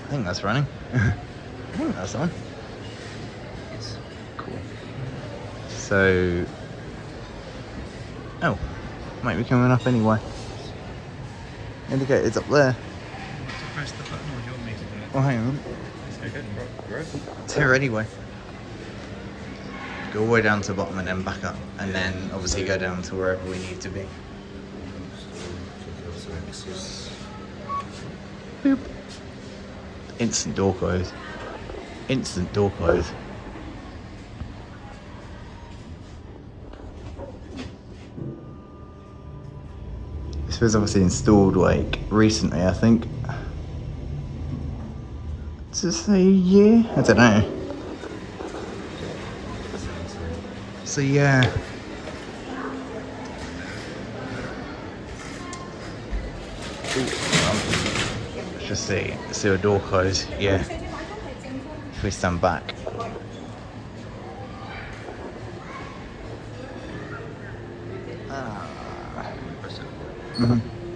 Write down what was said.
I think that's running. I think that's on. Yes. Cool. So... Oh, might be coming up anyway. Indicator's up there. To press the button, or do you want me to do it? Oh, hang on. It's here anyway. Go all the way down to the bottom and then back up. And then obviously go down to wherever we need to be. Boop. Instant door close. Instant door close. This was obviously installed like recently, I think. Does it say a year? I don't know. So yeah. Let's just see a door close. Yeah. If we stand back. Mm-hmm.